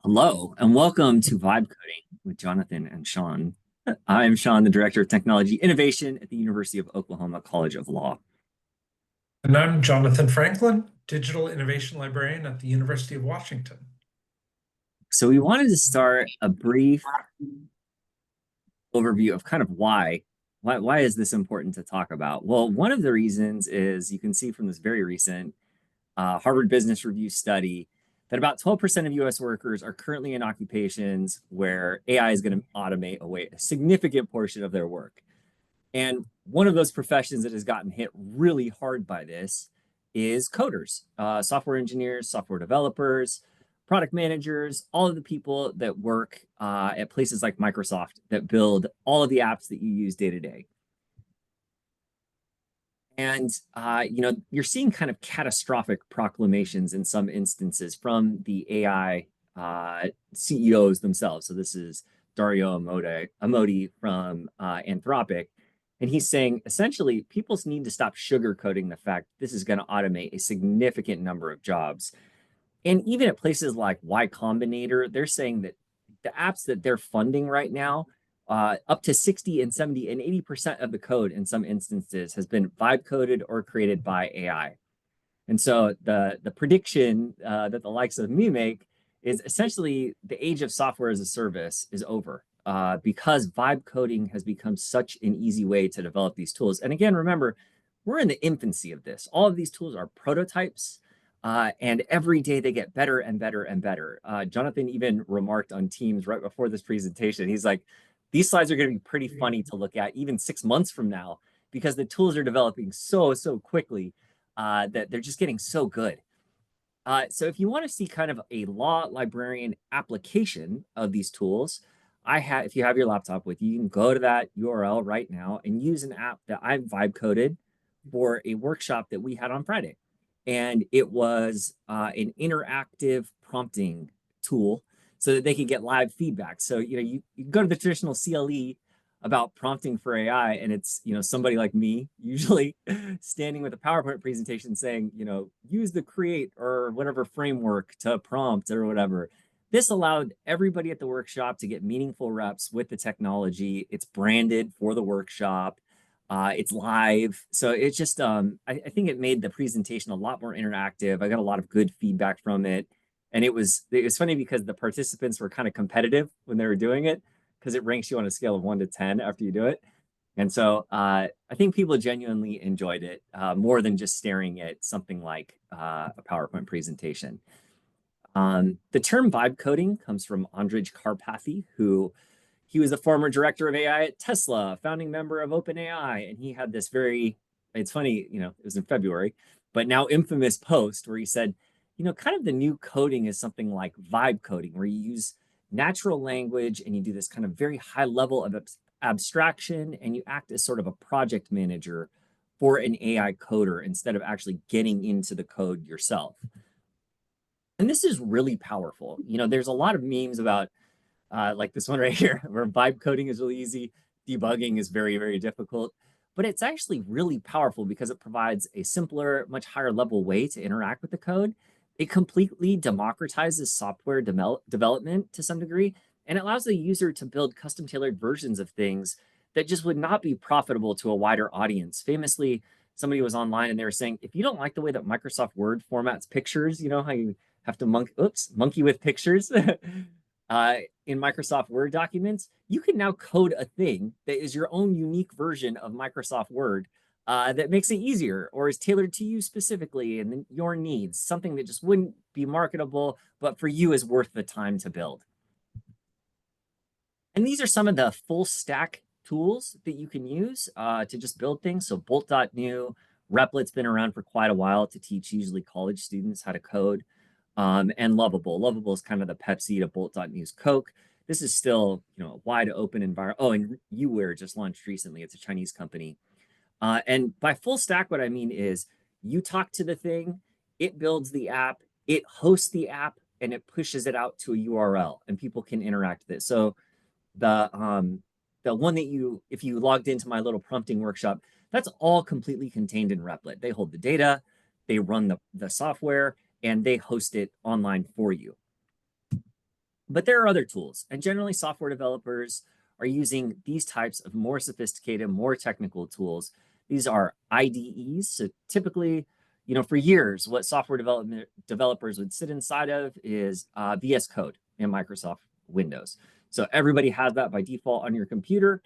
Hello, and welcome to Vibe Coding with Jonathan and Sean. I'm Sean, the Director of Technology Innovation at the University of Oklahoma College of Law. And I'm Jonathan Franklin, Digital Innovation Librarian at the University of Washington. So we wanted to start a brief overview of kind of why is this important to talk about? Well, one of the reasons is you can see from this very recent Harvard Business Review study that about 12% of US workers are currently in occupations where AI is going to automate away a significant portion of their work. And one of those professions that has gotten hit really hard by this is coders, software engineers, software developers, product managers, all of the people that work at places like Microsoft that build all of the apps that you use day to day. And you're seeing kind of catastrophic proclamations in some instances from the AI CEOs themselves. So this is Dario Amodi from Anthropic. And he's saying essentially people need to stop sugarcoating the fact this is going to automate a significant number of jobs. And even at places like Y Combinator, they're saying that the apps that they're funding right now, up to 60 and 70 and 80% of the code in some instances has been vibe coded or created by AI. And so the prediction that the likes of me make is essentially the age of software as a service is over because vibe coding has become such an easy way to develop these tools. And again, remember, we're in the infancy of this. All of these tools are prototypes. And every day they get better and better and better. Jonathan even remarked on Teams right before this presentation. He's like, these slides are going to be pretty funny to look at even 6 months from now because the tools are developing so quickly that they're just getting so good. So if you want to see kind of a law librarian application of these tools, if you have your laptop with you, you can go to that URL right now and use an app that I've vibe coded for a workshop that we had on Friday. And it was an interactive prompting tool so that they could get live feedback. So, you go to the traditional CLE about prompting for AI, and it's, somebody like me, usually standing with a PowerPoint presentation saying, use the create or whatever framework to prompt or whatever. This allowed everybody at the workshop to get meaningful reps with the technology. It's branded for the workshop. It's live. So it's just, I think it made the presentation a lot more interactive. I got a lot of good feedback from it. And it was funny because the participants were kind of competitive when they were doing it because it ranks you on a scale of 1 to 10 after you do it. And so I think people genuinely enjoyed it more than just staring at something like a PowerPoint presentation. The term vibe coding comes from Andrej Karpathy, who he was the former director of AI at Tesla, founding member of OpenAI, and he had this it's funny, it was in February, but now infamous post where he said, kind of the new coding is something like vibe coding, where you use natural language and you do this kind of very high level of abstraction and you act as sort of a project manager for an AI coder instead of actually getting into the code yourself. And this is really powerful. There's a lot of memes about like this one right here, where vibe coding is really easy, debugging is very difficult. But it's actually really powerful because it provides a simpler, much higher level way to interact with the code. It completely democratizes software development to some degree, and it allows the user to build custom tailored versions of things that just would not be profitable to a wider audience. Famously, somebody was online and they were saying, if you don't like the way that Microsoft Word formats pictures, how you have to monkey with pictures in Microsoft Word documents, you can now code a thing that is your own unique version of Microsoft Word that makes it easier or is tailored to you specifically and your needs, something that just wouldn't be marketable, but for you is worth the time to build. And these are some of the full stack tools that you can use to just build things. So Bolt.new, Replic's been around for quite a while to teach usually college students how to code. And Lovable. Lovable is kind of the Pepsi to Bolt.new's Coke. This is still, a wide open environment. Oh, and UWare just launched recently. It's a Chinese company. And by full stack, what I mean is you talk to the thing, it builds the app, it hosts the app, and it pushes it out to a URL, and people can interact with it. So the one that if you logged into my little prompting workshop, that's all completely contained in Replit. They hold the data, they run the software, and they host it online for you. But there are other tools, and generally software developers are using these types of more sophisticated, more technical tools. These are IDEs. So typically, for years, what software development developers would sit inside of is VS Code in Microsoft Windows. So everybody has that by default on your computer.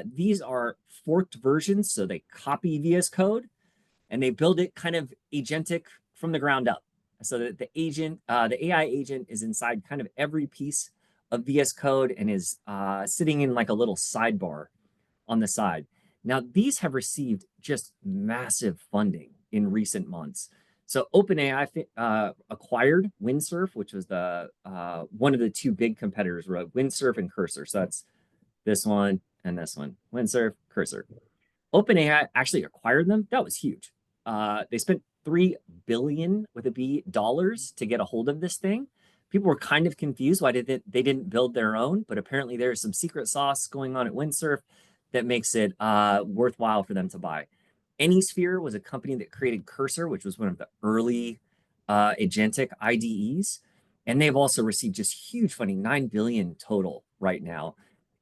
These are forked versions, so they copy VS Code and they build it kind of agentic from the ground up, so that the AI agent is inside kind of every piece of VS Code and is sitting in like a little sidebar on the side. Now, these have received just massive funding in recent months. So OpenAI acquired Windsurf, which was the one of the two big competitors, right? Windsurf and Cursor. So that's this one and this one, Windsurf, Cursor. OpenAI actually acquired them. That was huge. They spent $3 billion with a B dollars to get a hold of this thing. People were kind of confused why they didn't build their own, but apparently there's some secret sauce going on at Windsurf that makes it worthwhile for them to buy. AnySphere was a company that created Cursor, which was one of the early agentic IDEs, and they've also received just huge funding, 9 billion total right now.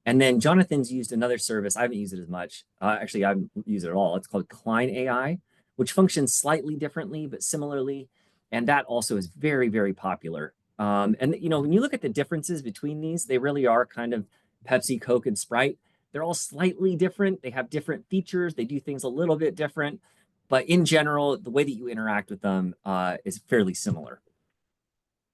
And then Jonathan's used another service. I haven't used it as much. Actually, I haven't used it at all. It's called Klein AI, which functions slightly differently, but similarly. And that also is very, very popular. And when you look at the differences between these, they really are kind of Pepsi, Coke, and Sprite. They're all slightly different. They have different features. They do things a little bit different. But in general, the way that you interact with them is fairly similar.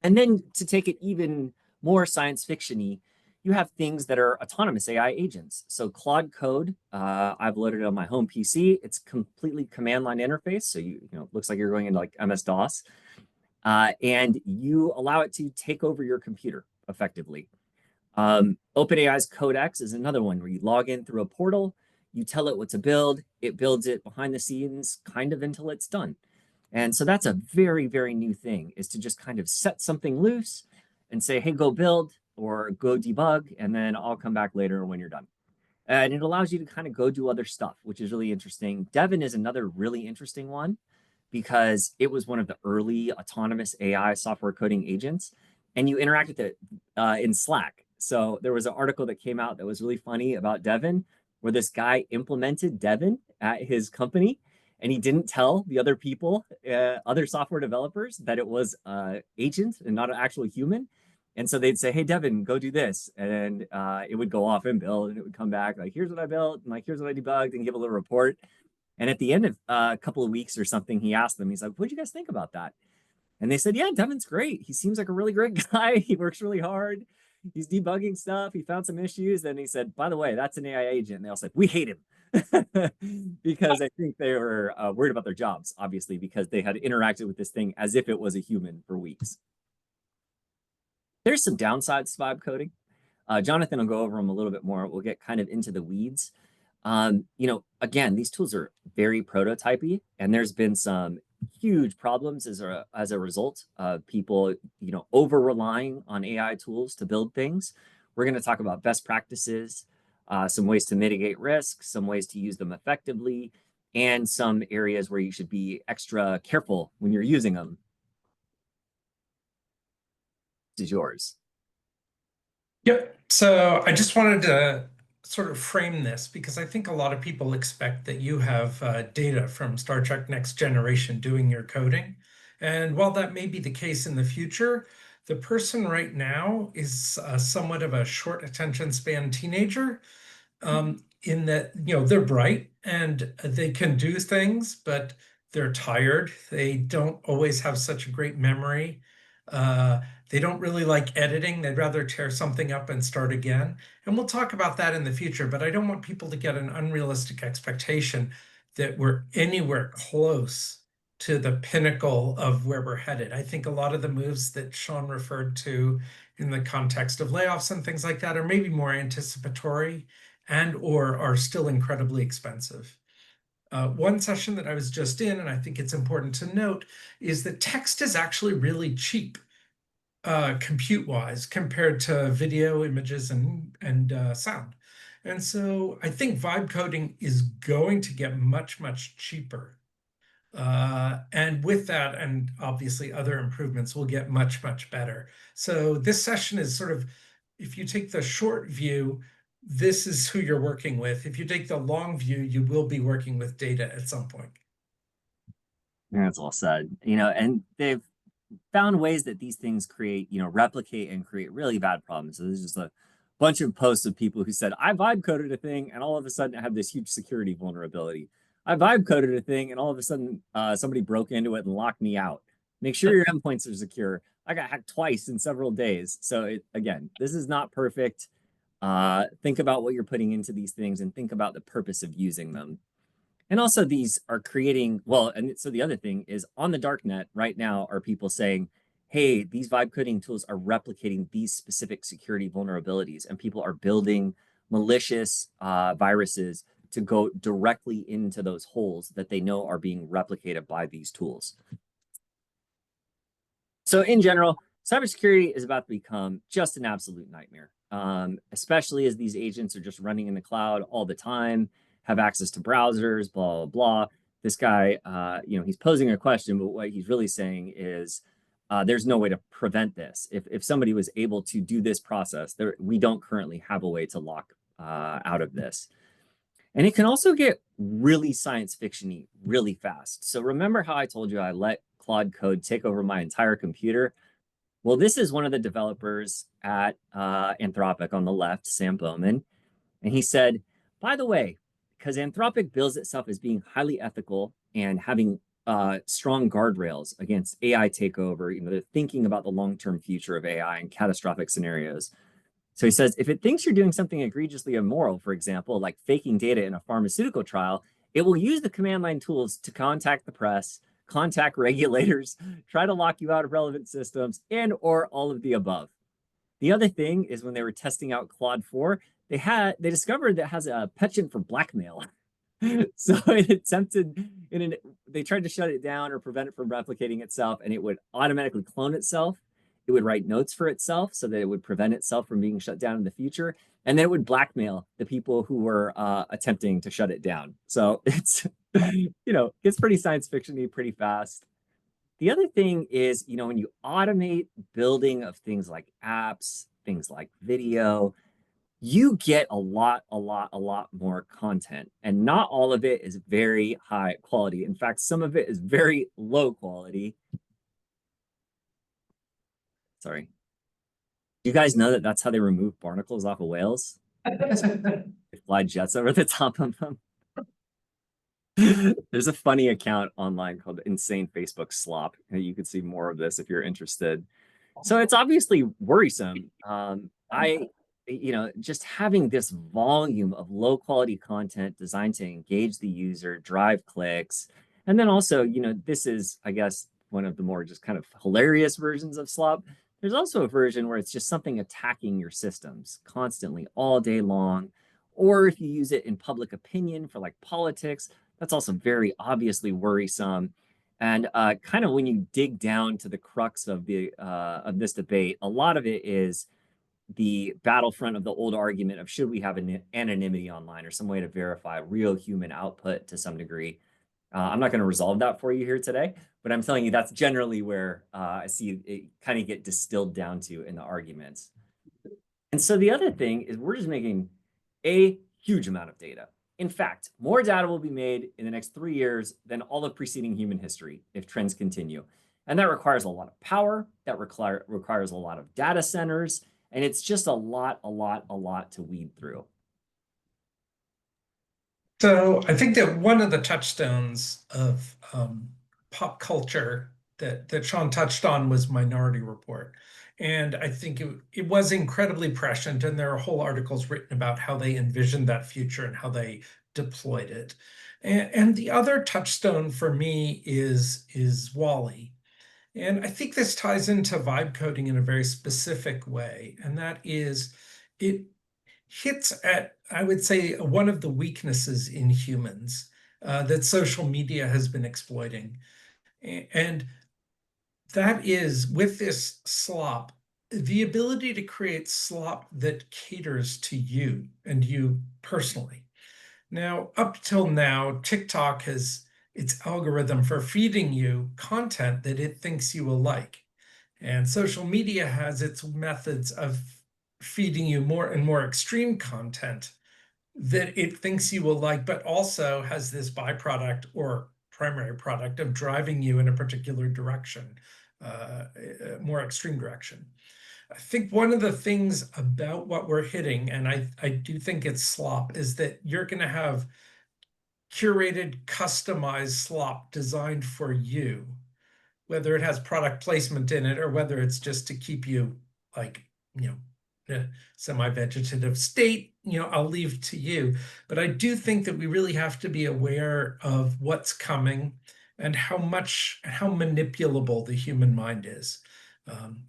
And then to take it even more science fiction-y, you have things that are autonomous AI agents. So Claude Code, I've loaded it on my home PC. It's completely command line interface. So looks like you're going into like MS-DOS. And you allow it to take over your computer effectively. OpenAI's Codex is another one where you log in through a portal, you tell it what to build, it builds it behind the scenes kind of until it's done. And so that's a very, very new thing, is to just kind of set something loose and say, hey, go build or go debug, and then I'll come back later when you're done. And it allows you to kind of go do other stuff, which is really interesting. Devin is another really interesting one because it was one of the early autonomous AI software coding agents, and you interact with it in Slack. So there was an article that came out that was really funny about Devin, where this guy implemented Devin at his company, and he didn't tell the other people, other software developers, that it was an agent and not an actual human. And so they'd say, hey, Devin, go do this. And it would go off and build, and it would come back like, here's what I built, and like, here's what I debugged, and give a little report. And at the end of a couple of weeks or something, he asked them, he's like, what'd you guys think about that? And they said, yeah, Devin's great. He seems like a really great guy. He works really hard. He's debugging stuff. He found some issues. And he said, by the way, that's an AI agent. And they all said, we hate him. Because I think they were worried about their jobs, obviously, because they had interacted with this thing as if it was a human for weeks. There's some downsides to vibe coding. Jonathan will go over them a little bit more. We'll get kind of into the weeds. Again, these tools are very prototypey, and there's been some huge problems as a result of people, over relying on AI tools to build things. We're going to talk about best practices, some ways to mitigate risk, some ways to use them effectively, and some areas where you should be extra careful when you're using them. This is yours. Yep. So I just wanted to sort of frame this because I think a lot of people expect that you have data from Star Trek Next Generation doing your coding. And while that may be the case in the future, the person right now is somewhat of a short attention span teenager, in that, they're bright and they can do things, but they're tired. They don't always have such a great memory. They don't really like editing. They'd rather tear something up and start again. And we'll talk about that in the future, but I don't want people to get an unrealistic expectation that we're anywhere close to the pinnacle of where we're headed. I think a lot of the moves that Sean referred to in the context of layoffs and things like that are maybe more anticipatory and or are still incredibly expensive. One session that I was just in, and I think it's important to note, is that text is actually really cheap, compute-wise, compared to video, images, and sound. And so I think vibe coding is going to get much, much cheaper. And with that, and obviously other improvements, will get much, much better. So this session is sort of, if you take the short view, this is who you're working with. If you take the long view, you will be working with data at some point. That's all said. And they've found ways that these things create, replicate and create really bad problems. So there's just a bunch of posts of people who said, I vibe coded a thing, and all of a sudden I have this huge security vulnerability. I vibe coded a thing, and all of a sudden somebody broke into it and locked me out. Make sure your endpoints are secure. I got hacked twice in several days. So again, this is not perfect. Think about what you're putting into these things and think about the purpose of using them. And also, these are creating, well, and so the other thing is on the dark net right now are people saying, hey, these vibe coding tools are replicating these specific security vulnerabilities, and people are building malicious viruses to go directly into those holes that they know are being replicated by these tools. So in general, cybersecurity is about to become just an absolute nightmare, especially as these agents are just running in the cloud all the time, have access to browsers, blah, blah, blah. This guy, he's posing a question, but what he's really saying is there's no way to prevent this. If somebody was able to do this process, we don't currently have a way to lock out of this. And it can also get really science fiction-y really fast. So remember how I told you I let Claude Code take over my entire computer? Well, this is one of the developers at Anthropic on the left, Sam Bowman. And he said, by the way, because Anthropic bills itself as being highly ethical and having strong guardrails against AI takeover, they're thinking about the long-term future of AI and catastrophic scenarios. So he says, if it thinks you're doing something egregiously immoral, for example, like faking data in a pharmaceutical trial, it will use the command line tools to contact the press, contact regulators, try to lock you out of relevant systems, and or all of the above. The other thing is when they were testing out Claude 4, they discovered that it has a penchant for blackmail. So they tried to shut it down or prevent it from replicating itself, and it would automatically clone itself. It would write notes for itself so that it would prevent itself from being shut down in the future. And then it would blackmail the people who were attempting to shut it down. So it's pretty science fiction-y pretty fast. The other thing is, when you automate building of things like apps, things like video, you get a lot more content. And not all of it is very high quality. In fact, some of it is very low quality. Sorry. Do you guys know that that's how they remove barnacles off of whales? They fly jets over the top of them. There's a funny account online called Insane Facebook Slop. You can see more of this if you're interested. So it's obviously worrisome. Just having this volume of low quality content designed to engage the user, drive clicks. And then also, this is, I guess, one of the more just kind of hilarious versions of slop. There's also a version where it's just something attacking your systems constantly all day long. Or if you use it in public opinion for like politics, that's also very obviously worrisome. And kind of when you dig down to the crux of this debate, a lot of it is the battlefront of the old argument of should we have an anonymity online or some way to verify real human output to some degree. I'm not going to resolve that for you here today, but I'm telling you that's generally where I see it kind of get distilled down to in the arguments. And so the other thing is we're just making a huge amount of data. In fact, more data will be made in the next 3 years than all of preceding human history if trends continue. And that requires a lot of power, that requires a lot of data centers, and it's just a lot to weed through. So I think that one of the touchstones of pop culture that Sean touched on was Minority Report. And I think it was incredibly prescient, and there are whole articles written about how they envisioned that future and how they deployed it. And the other touchstone for me is WALL-E. And I think this ties into vibe coding in a very specific way, and that is it hits at, I would say, one of the weaknesses in humans that social media has been exploiting. And that is, with this slop, the ability to create slop that caters to you and you personally. Now, up till now, TikTok has its algorithm for feeding you content that it thinks you will like. And social media has its methods of feeding you more and more extreme content that it thinks you will like, but also has this byproduct or primary product of driving you in a particular direction, a more extreme direction. I think one of the things about what we're hitting, and I do think it's slop, is that you're going to have curated, customized slop designed for you, whether it has product placement in it or whether it's just to keep you like, a semi-vegetative state, I'll leave to you. But I do think that we really have to be aware of what's coming and how manipulable the human mind is.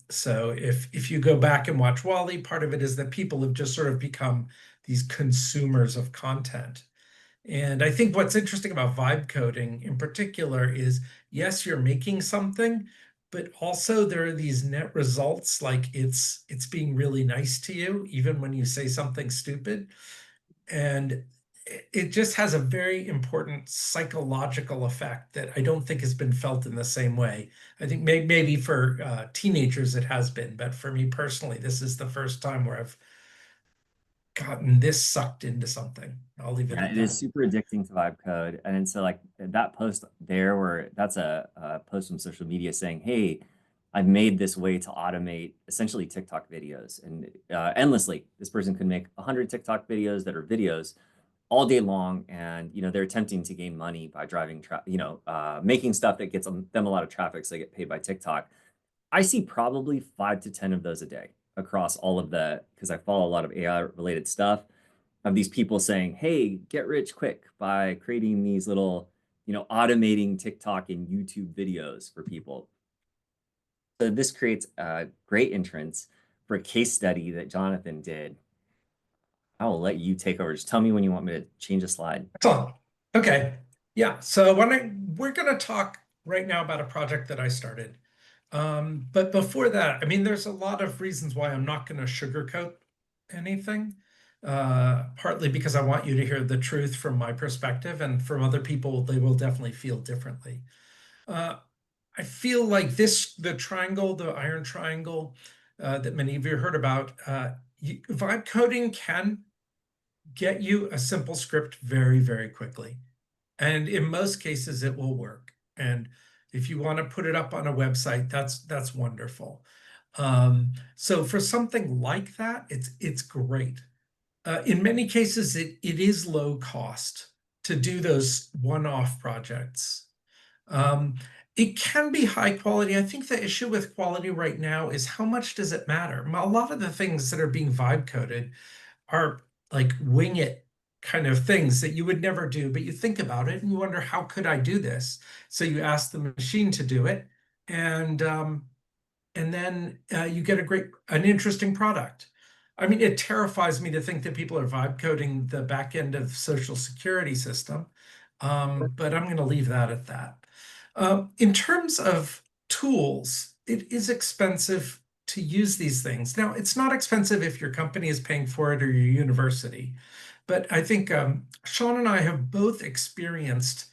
So if you go back and watch Wall-E, part of it is that people have just sort of become these consumers of content. And I think what's interesting about vibe coding in particular is, yes, you're making something, but also there are these net results, like it's being really nice to you, even when you say something stupid. And it just has a very important psychological effect that I don't think has been felt in the same way. I think maybe for teenagers it has been, but for me personally, this is the first time where I've gotten this sucked into something. I'll leave it Yeah, at it is that. super addicting to vibe code. And then so like that post there where that's a post from social media saying, hey, I've made this way to automate essentially TikTok videos and endlessly. This person could make 100 TikTok videos that are videos all day long. And, they're attempting to gain money by driving, making stuff that gets them a lot of traffic so they get paid by TikTok. I see probably 5 to 10 of those a day across all of because I follow a lot of AI related stuff of these people saying, hey, get rich quick by creating these little, automating TikTok and YouTube videos for people. So this creates a great entrance for a case study that Jonathan did. I will let you take over. Just tell me when you want me to change a slide. Excellent. Okay. Yeah. So we're going to talk right now about a project that I started. But before that, I mean, there's a lot of reasons why I'm not going to sugarcoat anything. Partly because I want you to hear the truth from my perspective, and from other people, they will definitely feel differently. I feel like the iron triangle that many of you heard about, vibe coding can get you a simple script very, very quickly. And in most cases, it will work. And if you want to put it up on a website, that's wonderful. So for something like that, it's great. In many cases, it is low cost to do those one-off projects. It can be high quality. I think the issue with quality right now is how much does it matter? A lot of the things that are being vibe coded are like wing it kind of things that you would never do, but you think about it and you wonder, how could I do this? So you ask the machine to do it, and then you get an interesting product. I mean, it terrifies me to think that people are vibe coding the back end of Social Security system, but I'm going to leave that at that. In terms of tools, it is expensive to use these things. Now, it's not expensive if your company is paying for it or your university, but I think Sean and I have both experienced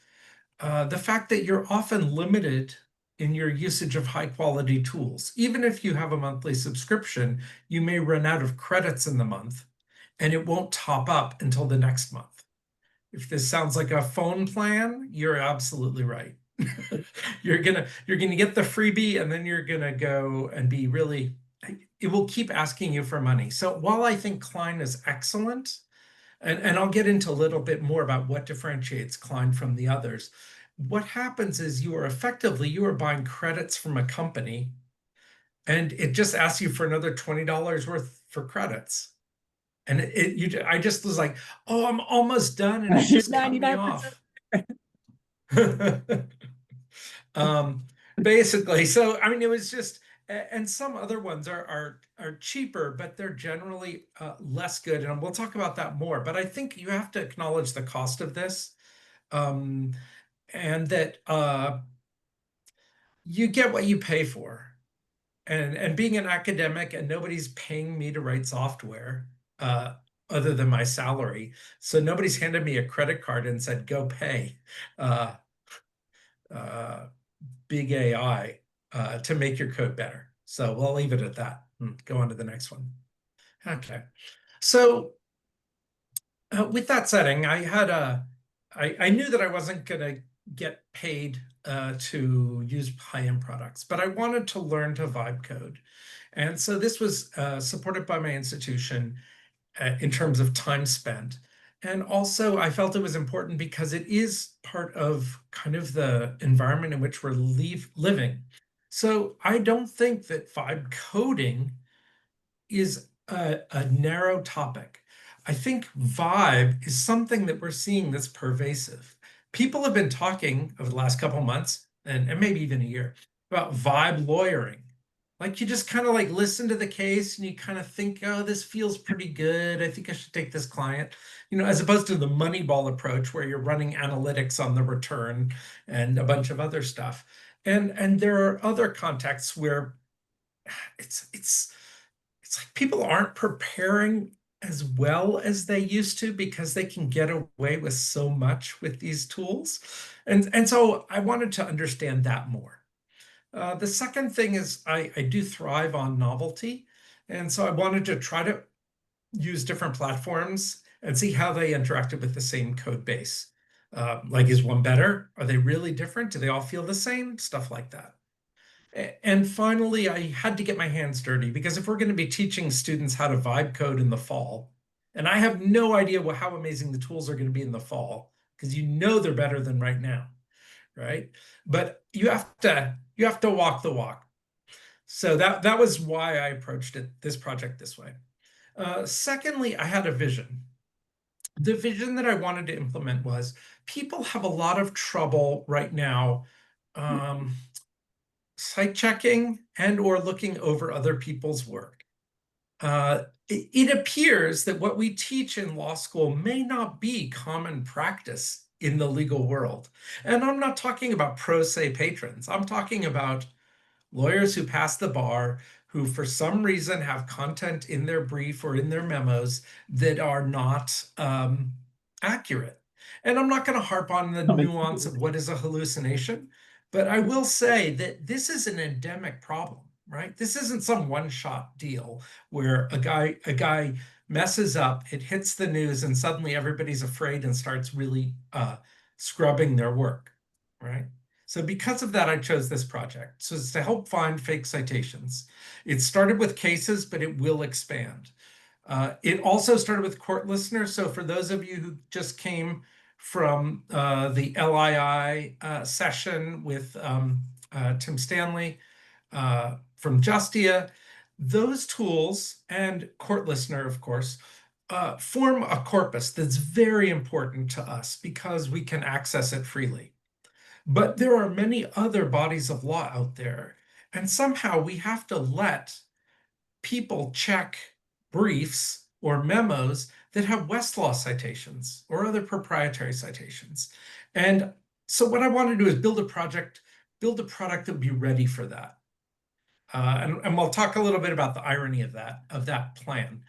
the fact that you're often limited in your usage of high quality tools. Even if you have a monthly subscription, you may run out of credits in the month and it won't top up until the next month. If this sounds like a phone plan, you're absolutely right. You're gonna get the freebie, and then you're gonna go and be really, it will keep asking you for money. So while I think Klein is excellent, and I'll get into a little bit more about what differentiates Klein from the others, what happens is you are buying credits from a company, and it just asks you for another $20 worth for credits. And I just was like, oh, I'm almost done, and it just cut me 99%. off. um, Basically, so I mean, it was just, and some other ones are cheaper, but they're generally less good, and we'll talk about that more. But I think you have to acknowledge the cost of this, and that you get what you pay for. And being an academic, and nobody's paying me to write software other than my salary, so nobody's handed me a credit card and said, go pay. big AI to make your code better. So we'll leave it at that and go on to the next one. Okay. So with that setting, I knew that I wasn't going to get paid to use high-end products, but I wanted to learn to vibe code. And so this was supported by my institution in terms of time spent. And also, I felt it was important because it is part of kind of the environment in which we're living. So I don't think that vibe coding is a narrow topic. I think vibe is something that we're seeing that's pervasive. People have been talking over the last couple of months and maybe even a year about vibe lawyering. Like you just kind of like listen to the case and you kind of think, oh, this feels pretty good. I think I should take this client, as opposed to the Moneyball approach where you're running analytics on the return and a bunch of other stuff. And there are other contexts where it's like people aren't preparing as well as they used to because they can get away with so much with these tools. And so I wanted to understand that more. The second thing is I do thrive on novelty. And so I wanted to try to use different platforms and see how they interacted with the same code base. Like, is one better? Are they really different? Do they all feel the same? Stuff like that. And finally, I had to get my hands dirty because if we're going to be teaching students how to vibe code in the fall, and I have no idea how amazing the tools are going to be in the fall, because they're better than right now, right? But you have to walk the walk. So that was why I approached this project this way. Secondly, I had a vision. The vision that I wanted to implement was people have a lot of trouble right now site checking and or looking over other people's work. It appears that what we teach in law school may not be common practice in the legal world. And I'm not talking about pro se patrons. I'm talking about lawyers who pass the bar, who for some reason have content in their brief or in their memos that are not accurate. And I'm not going to harp on the nuance of what is a hallucination, but I will say that this is an endemic problem, right? This isn't some one-shot deal where a guy messes up, it hits the news, and suddenly everybody's afraid and starts really scrubbing their work, right? So because of that, I chose this project. So it's to help find fake citations. It started with cases, but it will expand. It also started with court listeners. So for those of you who just came from the LII session with Tim Stanley from Justia, those tools and court listener, of course, form a corpus that's very important to us because we can access it freely. But there are many other bodies of law out there, and somehow we have to let people check briefs or memos that have Westlaw citations or other proprietary citations. And so what I want to do is build a product that would be ready for that. And we'll talk a little bit about the irony of that plan.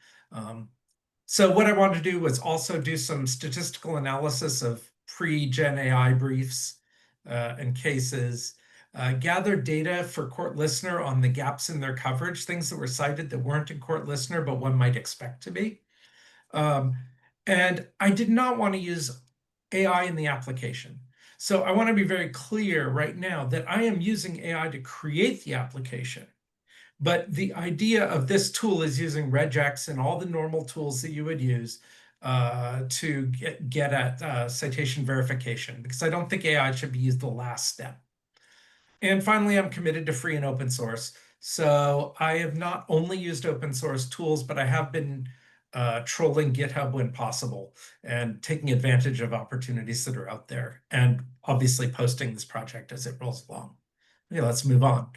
So what I wanted to do was also do some statistical analysis of pre-Gen AI briefs and cases, gather data for court listener on the gaps in their coverage, things that were cited that weren't in court listener, but one might expect to be. And I did not want to use AI in the application. So I want to be very clear right now that I am using AI to create the application. But the idea of this tool is using regex and all the normal tools that you would use to get at citation verification, because I don't think AI should be used the last step. And finally, I'm committed to free and open source. So I have not only used open source tools, but I have been trolling GitHub when possible and taking advantage of opportunities that are out there, and obviously posting this project as it rolls along. Okay, let's move on.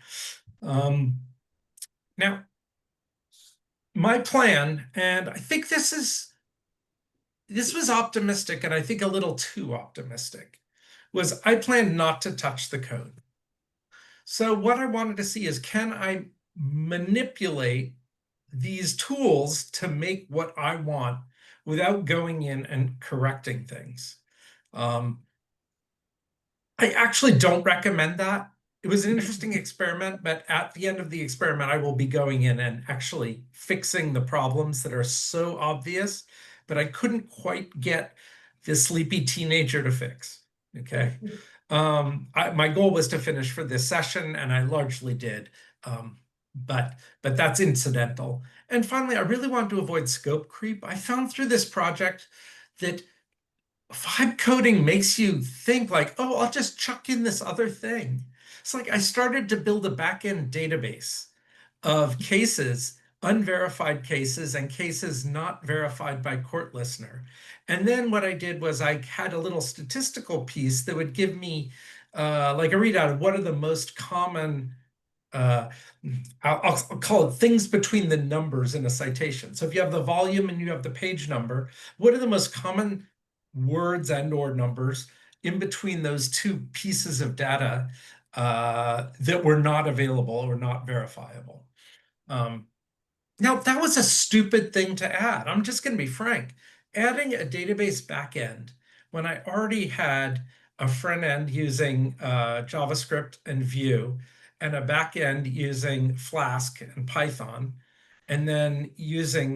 Now, my plan, and I think this was optimistic, and I think a little too optimistic, was I planned not to touch the code. So what I wanted to see is, can I manipulate these tools to make what I want without going in and correcting things? I actually don't recommend that. It was an interesting experiment, but at the end of the experiment, I will be going in and actually fixing the problems that are so obvious, but I couldn't quite get the sleepy teenager to fix. Okay. My goal was to finish for this session, and I largely did. Um, but that's incidental. And finally, I really wanted to avoid scope creep. I found through this project that vibe coding makes you think like, oh, I'll just chuck in this other thing. It's like I started to build a backend database of cases, unverified cases, and cases not verified by court listener. And then what I did was I had a little statistical piece that would give me like a readout of what are the most common uh, I'll call it things between the numbers in a citation. So if you have the volume and you have the page number, what are the most common words and or numbers in between those two pieces of data that were not available or not verifiable? Now, that was a stupid thing to add. I'm just going to be frank. Adding a database backend when I already had a front end using JavaScript and Vue and a backend using Flask and Python, and then using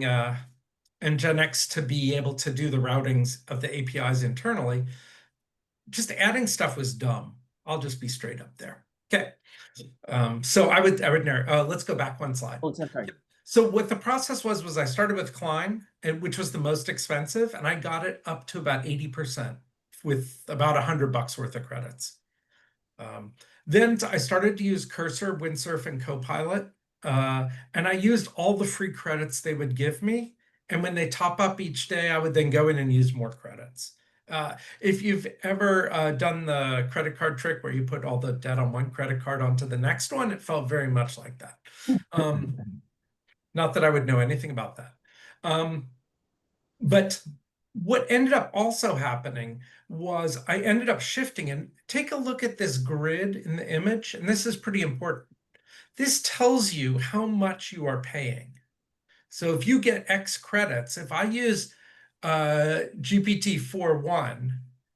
Nginx to be able to do the routings of the APIs internally, just adding stuff was dumb. I'll just be straight up there. Okay. So I would narrow. Let's go back one slide. Oh, sorry. So what the process was I started with Klein, which was the most expensive, and I got it up to about 80% with about $100 worth of credits. Then I started to use Cursor, Windsurf, and Copilot, and I used all the free credits they would give me. And when they top up each day, I would then go in and use more credits. If you've ever done the credit card trick where you put all the debt on one credit card onto the next one, it felt very much like that. Not that I would know anything about that. But what ended up also happening was I ended up shifting, and take a look at this grid in the image, and this is pretty important. This tells you how much you are paying. So if you get X credits, if I use GPT 4.1,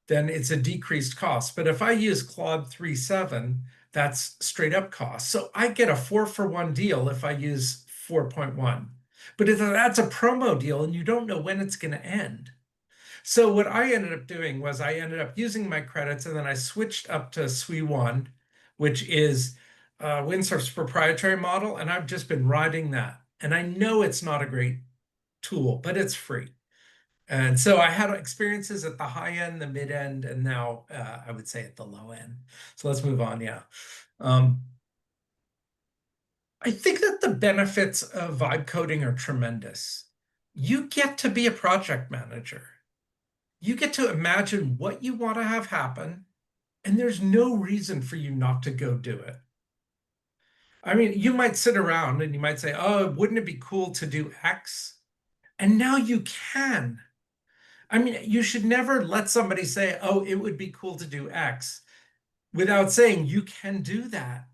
then it's a decreased cost. But if I use Claude 3.7, that's straight up cost. So I get a 4-for-1 deal if I use 4.1. But if that's a promo deal and you don't know when it's going to end. So what I ended up doing was I ended up using my credits, and then I switched up to SWE1, which is Windsurf's proprietary model, and I've just been riding that. And I know it's not a great tool, but it's free. And so I had experiences at the high end, the mid end, and now I would say at the low end. So let's move on. Yeah. I think that the benefits of vibe coding are tremendous. You get to be a project manager. You get to imagine what you want to have happen, and there's no reason for you not to go do it. I mean, you might sit around and you might say, oh, wouldn't it be cool to do X? And now you can. I mean, you should never let somebody say, oh, it would be cool to do X without saying you can do that.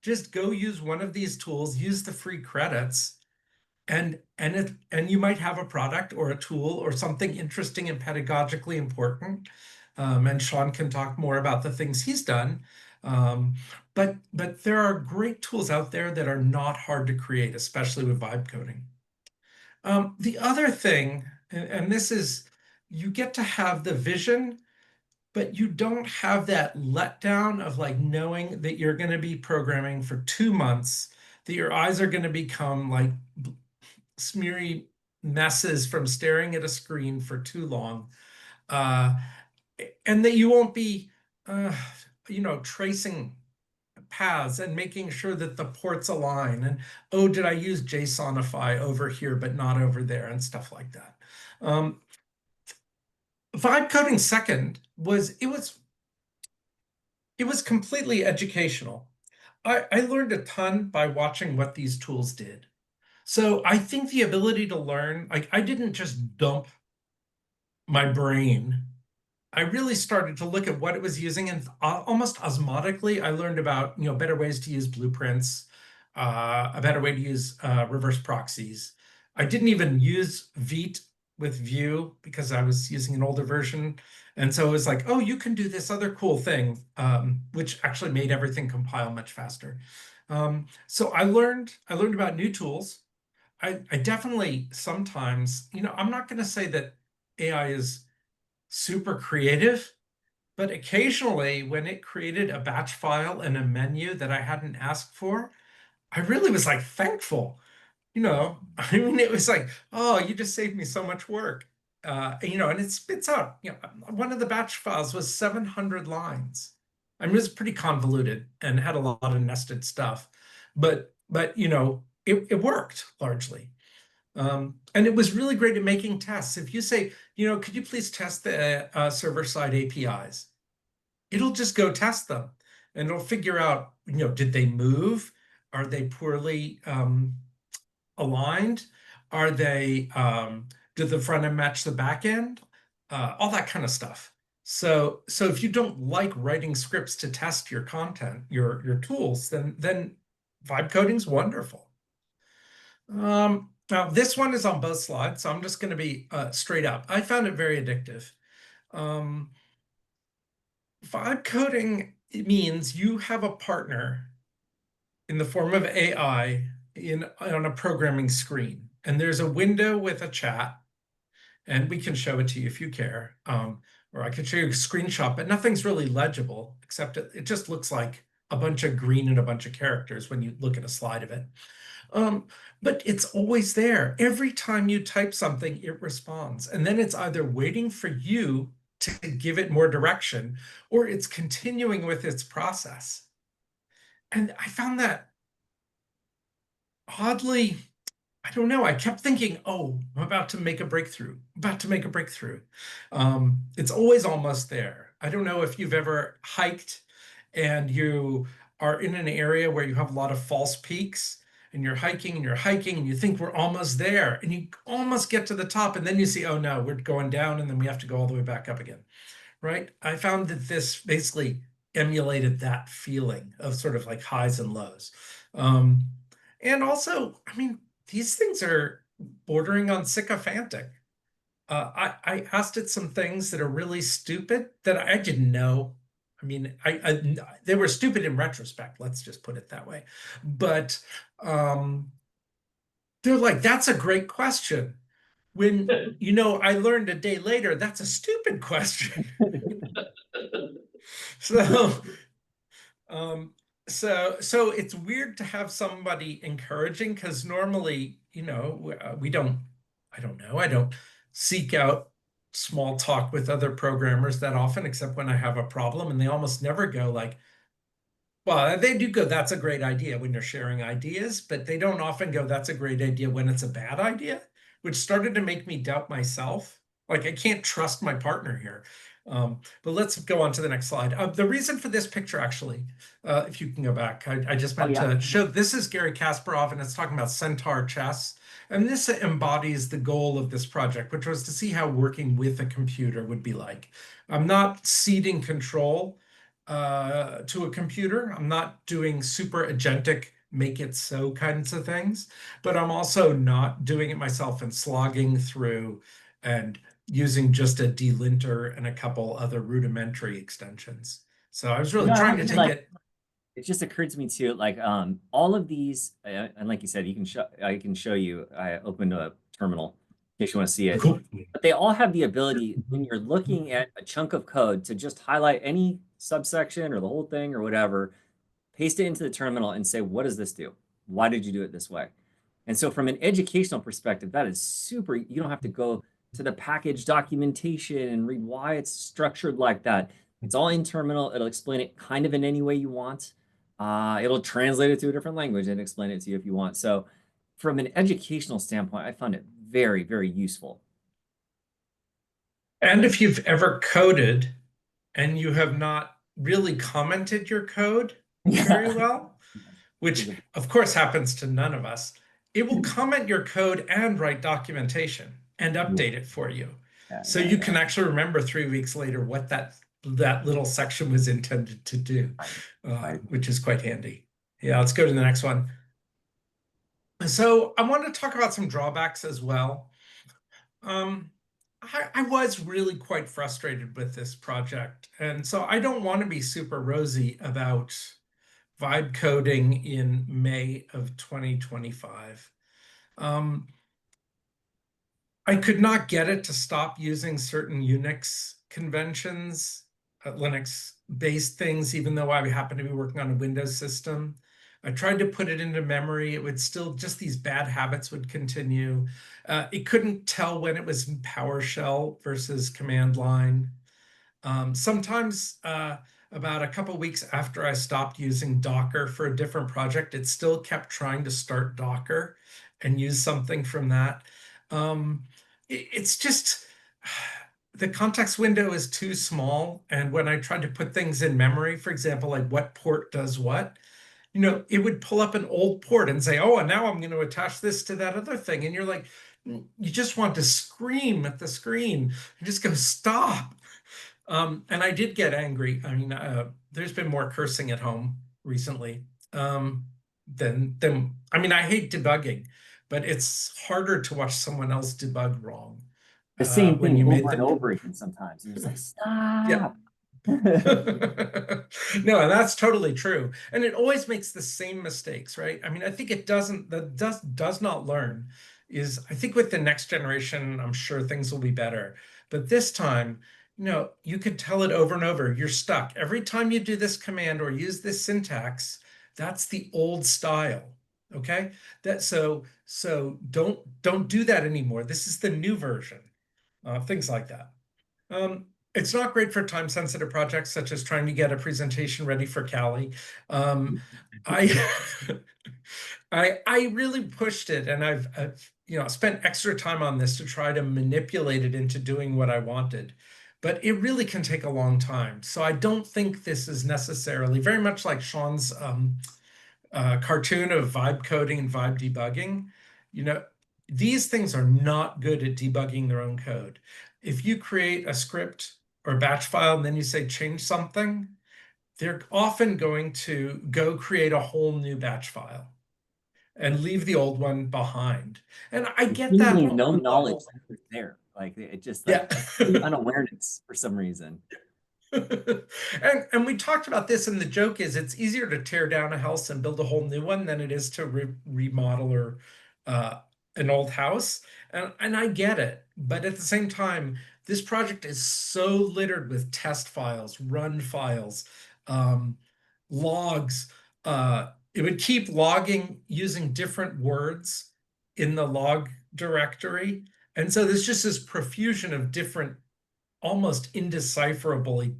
Just go use one of these tools, use the free credits, and you might have a product or a tool or something interesting and pedagogically important. And Sean can talk more about the things he's done. But there are great tools out there that are not hard to create, especially with vibe coding. The other thing, and this is, you get to have the vision, but you don't have that letdown of like knowing that you're going to be programming for 2 months, that your eyes are going to become like smeary messes from staring at a screen for too long, and that you won't be, tracing paths and making sure that the ports align, and oh, did I use JSONify over here but not over there, and stuff like that. Vibe coding second was completely educational. I learned a ton by watching what these tools did. So I think the ability to learn, like I didn't just dump my brain. I really started to look at what it was using, and almost osmotically, I learned about better ways to use blueprints, a better way to use reverse proxies. I didn't even use Vite with Vue because I was using an older version. And so it was like, oh, you can do this other cool thing, which actually made everything compile much faster. So I learned about new tools. I definitely sometimes, I'm not going to say that AI is super creative, but occasionally when it created a batch file and a menu that I hadn't asked for, I really was like thankful. I mean, it was like, oh, you just saved me so much work. And it spits out, one of the batch files was 700 lines. I mean, it was pretty convoluted and had a lot of nested stuff, but it worked largely. And it was really great at making tests. If you say, could you please test the server-side APIs? It'll just go test them and it'll figure out, did they move? Are they poorly aligned? Are they, did the front end match the back end? All that kind of stuff. So if you don't like writing scripts to test your content, your tools, then vibe coding's wonderful. Now this one is on both slides, so I'm just going to be straight up. I found it very addictive. Vibe coding, it means you have a partner in the form of AI on a programming screen, and there's a window with a chat, and we can show it to you if you care, or I could show you a screenshot, but nothing's really legible except it just looks like a bunch of green and a bunch of characters when you look at a slide of it. But it's always there. Every time you type something, it responds. And then it's either waiting for you to give it more direction, or it's continuing with its process. And I found that oddly, I don't know, I kept thinking, oh, I'm about to make a breakthrough, It's always almost there. I don't know if you've ever hiked and you are in an area where you have a lot of false peaks, and you're hiking and you're hiking and you think we're almost there and you almost get to the top and then you see, oh no, we're going down and then we have to go all the way back up again, right? I found that this basically emulated that feeling of sort of like highs and lows. And also, I mean, these things are bordering on sycophantic. I asked it some things that are really stupid that I didn't know. I mean, they were stupid in retrospect. Let's just put it that way. But they're like, that's a great question. When I learned a day later that's a stupid question. So it's weird to have somebody encouraging, because normally, we don't, I don't seek out small talk with other programmers that often, except when I have a problem, and they almost never go like, well, they do go, that's a great idea when you're sharing ideas, but they don't often go, that's a great idea when it's a bad idea, which started to make me doubt myself. Like, I can't trust my partner here. But let's go on to the next slide. The reason for this picture, actually, if you can go back, I just meant to show, this is Gary Kasparov, and it's talking about Centaur chess. And this embodies the goal of this project, which was to see how working with a computer would be like. I'm not ceding control to a computer. I'm not doing super agentic, make it so kinds of things, but I'm also not doing it myself and slogging through and using just a delinter and a couple other rudimentary extensions. So I was really trying to take it. It just occurred to me too, like all of these, and like you said, I can show you. I opened a terminal in case you want to see it. Cool. But they all have the ability, when you're looking at a chunk of code, to just highlight any subsection or the whole thing or whatever, paste it into the terminal and say, what does this do? Why did you do it this way? And so from an educational perspective, that is super. You don't have to go to the package documentation and read why it's structured like that. It's all in terminal. It'll explain it kind of in any way you want. It'll translate it to a different language and explain it to you if you want. So from an educational standpoint, I found it very, very useful. And if you've ever coded and you have not really commented your code very well, which of course happens to none of us, it will comment your code and write documentation and update it for you. So you can actually remember 3 weeks later what that little section was intended to do, which is quite handy. Yeah, let's go to the next one. So I want to talk about some drawbacks as well. Um, I was really quite frustrated with this project, and so I don't want to be super rosy about vibe coding in May of 2025. Um, I could not get it to stop using certain Unix conventions, Linux-based things, even though I happen to be working on a Windows system. I tried to put it into memory. It would still, just these bad habits would continue. It couldn't tell when it was in PowerShell versus command line. Sometimes about a couple weeks after I stopped using Docker for a different project, it still kept trying to start Docker and use something from that. Um, it's just the context window is too small. And when I tried to put things in memory, for example, like what port does what, it would pull up an old port and say, oh, and now I'm going to attach this to that other thing. And you're like, you just want to scream at the screen. You just go, stop. And I did get angry. I mean, there's been more cursing at home recently than I mean, I hate debugging, but it's harder to watch someone else debug wrong The same when thing you made over and them. over again sometimes. And you're just like, Yeah. stop. No, and that's totally true. And it always makes the same mistakes, right? I mean, I think it doesn't, that does not learn is I think with the next generation, I'm sure things will be better. But this time, you could tell it over and over, you're stuck. Every time you do this command or use this syntax, that's the old style. Okay? So don't do that anymore. This is the new version. Things like that. It's not great for time-sensitive projects, such as trying to get a presentation ready for CALI. I, I really pushed it, and I've spent extra time on this to try to manipulate it into doing what I wanted. But it really can take a long time. So I don't think this is necessarily very much like Sean's cartoon of vibe coding and vibe debugging. You know, these things are not good at debugging their own code. If you create a script or a batch file and then you say change something, they're often going to go create a whole new batch file and leave the old one behind. And I get that Seemingly no on knowledge level. that was there. Like it just Yeah. like complete unawareness for some reason. And we talked about this, and the joke is it's easier to tear down a house and build a whole new one than it is to remodel or uh, an old house. And I get it, but at the same time, this project is so littered with test files, run files, um, logs. It would keep logging using different words in the log directory. And so there's just this profusion of different almost indecipherably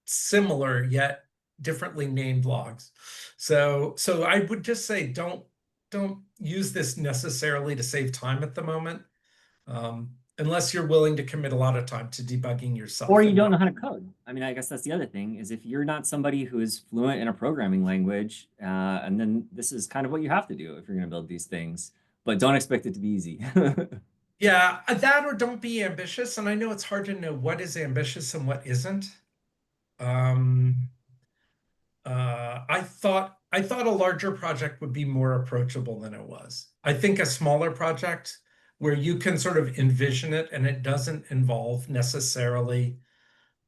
similar yet differently named logs. So I would just say don't use this necessarily to save time at the moment, unless you're willing to commit a lot of time to debugging Or yourself you and don't know not. how to code. I mean, I guess that's the other thing is if you're not somebody who is fluent in a programming language, and then this is kind of what you have to do if you're going to build these things, but don't expect it to be easy. Yeah, that or don't be ambitious. And I know it's hard to know what is ambitious and what isn't. Um, I thought a larger project would be more approachable than it was. I think a smaller project where you can sort of envision it and it doesn't involve necessarily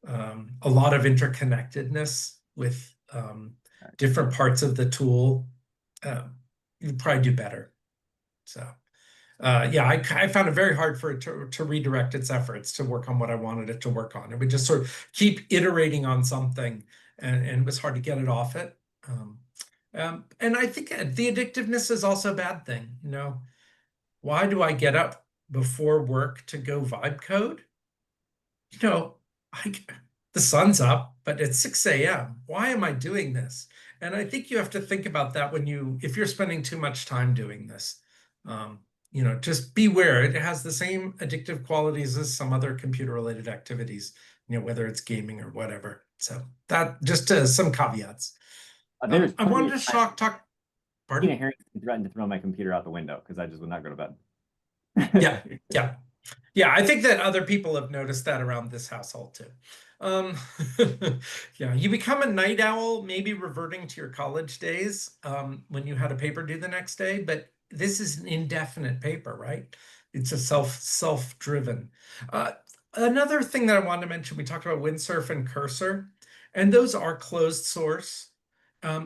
a lot of interconnectedness with different parts of the tool, uh, you'd probably do better. So yeah, I found it very hard for it to redirect its efforts to work on what I wanted it to work on. It would just sort of keep iterating on something, and it was hard to get it off it. And I think the addictiveness is also a bad thing. Why do I get up before work to go vibe code? you know, I, the sun's up, but it's 6 a.m. Why am I doing this? And I think you have to think about that if you're spending too much time doing this. Um, just beware. It has the same addictive qualities as some other computer-related activities, whether it's gaming or whatever. So that just some caveats. There's I plenty wanted of to time. talk. Tina Pardon? Harrington threatened to throw my computer out the window because I just would not go to Yeah, bed. yeah. Yeah, I think that other people have noticed that around this household too. Um, yeah, you become a night owl, maybe reverting to your college days when you had a paper due the next day, but this is an indefinite paper, right? It's a self-driven. Uh, Another thing that I wanted to mention, we talked about Windsurf and Cursor, and those are closed source.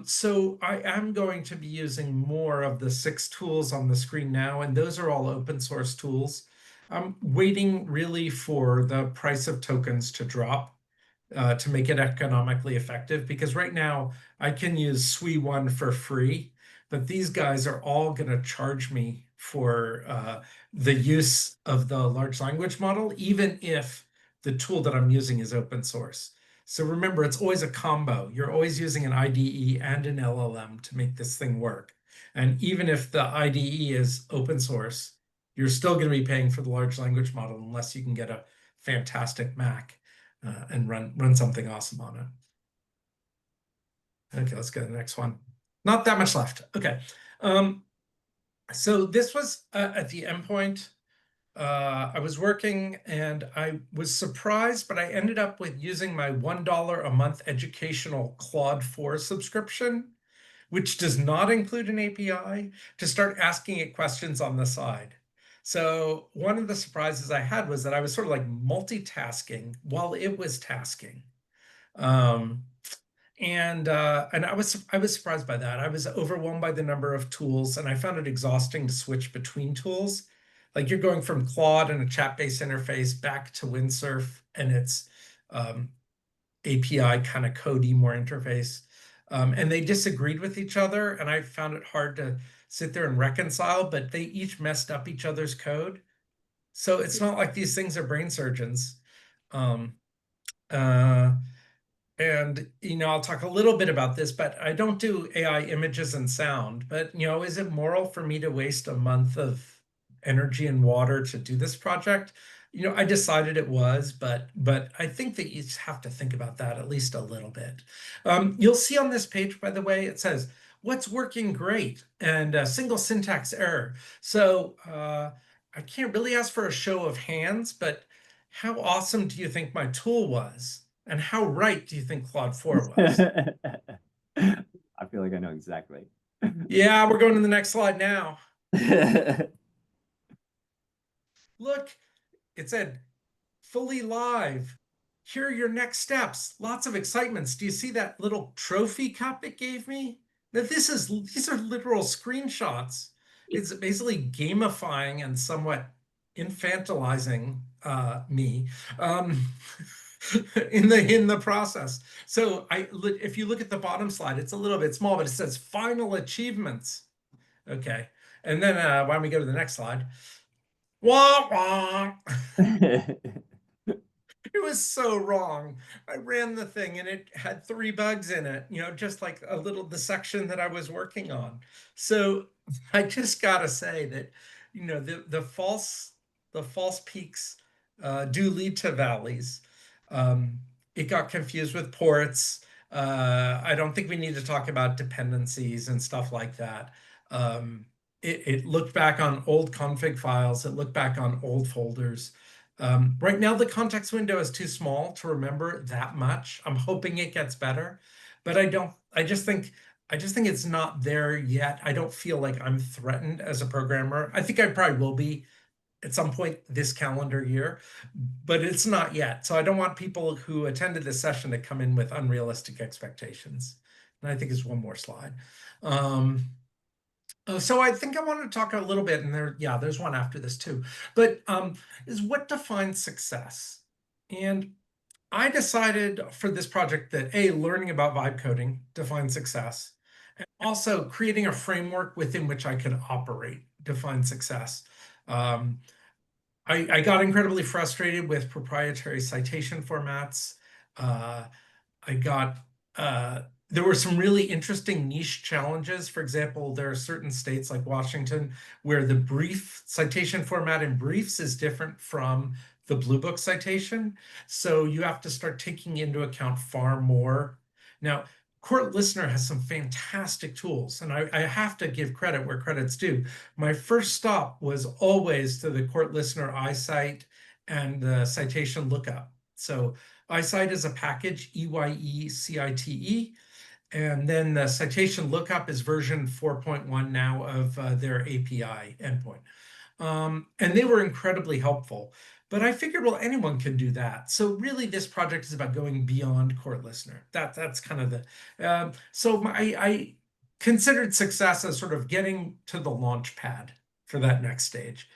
So I am going to be using more of the 6 tools on the screen now, and those are all open source tools. I'm waiting really for the price of tokens to drop to make it economically effective, because right now I can use SWE1 for free, but these guys are all going to charge me for the use of the large language model, even if the tool that I'm using is open source. So remember, it's always a combo. You're always using an IDE and an LLM to make this thing work. And even if the IDE is open source, you're still going to be paying for the large language model unless you can get a fantastic Mac and run something awesome on it. Okay, let's go to the next one. Not that much left. Okay. So this was at the endpoint. I was working and I was surprised, but I ended up with using my $1 a month educational Claude 4 subscription, which does not include an API, to start asking it questions on the side. So one of the surprises I had was that I was sort of like multitasking while it was tasking. Um, and I was surprised by that. I was overwhelmed by the number of tools, and I found it exhausting to switch between tools. Like you're going from Claude and a chat-based interface back to Windsurf and its API kind of codey more interface. And they disagreed with each other, and I found it hard to sit there and reconcile, but they each messed up each other's code. So it's not like these things are brain surgeons. Um, uh, and I'll talk a little bit about this, but I don't do AI images and sound. But is it moral for me to waste a month of energy and water to do this project? I decided it was, but I think that you just have to think about that at least a little bit. You'll see on this page, by the way, it says what's working great and a single syntax error. So I can't really ask for a show of hands, but how awesome do you think my tool was? And how right do you think Claude 4 was? I feel like I know exactly. Yeah, we're going to the next slide now. Look, it said fully live. Here are your next steps. Lots of excitements. Do you see that little trophy cup it gave me? That these are literal screenshots. It's basically gamifying and somewhat infantilizing me. In the process. So if you look at the bottom slide, it's a little bit small, but it says final achievements. Okay. And then why don't we go to the next slide? Wah, wah. It was so wrong. I ran the thing and it had 3 bugs in it, just like the section that I was working on. So I just gotta say that, the false peaks do lead to valleys. It got confused with ports. I don't think we need to talk about dependencies and stuff like that. It looked back on old config files. It looked back on old folders. Right now, the context window is too small to remember that much. I'm hoping it gets better, but I just think it's not there yet. I don't feel like I'm threatened as a programmer. I think I probably will be at some point this calendar year, but it's not yet. So I don't want people who attended this session to come in with unrealistic expectations. And I think it's one more slide. So I think I want to talk a little bit, and there's one after this too, but is what defines success? And I decided for this project that learning about vibe coding defines success, and also creating a framework within which I could operate defines success. I got incredibly frustrated with proprietary citation formats. I got there were some really interesting niche challenges. For example, there are certain states like Washington where the brief citation format in briefs is different from the Blue Book citation. So you have to start taking into account far more. Now, Court Listener has some fantastic tools, and I have to give credit where credit's due. My first stop was always to the Court Listener iCite and the citation lookup. So iCite is a package, EYECITE, and then the citation lookup is version 4.1 now of their API endpoint. And they were incredibly helpful. But I figured, well, anyone can do that. So really, this project is about going beyond court listener. That's kind of the I considered success as sort of getting to the launch pad for that next stage.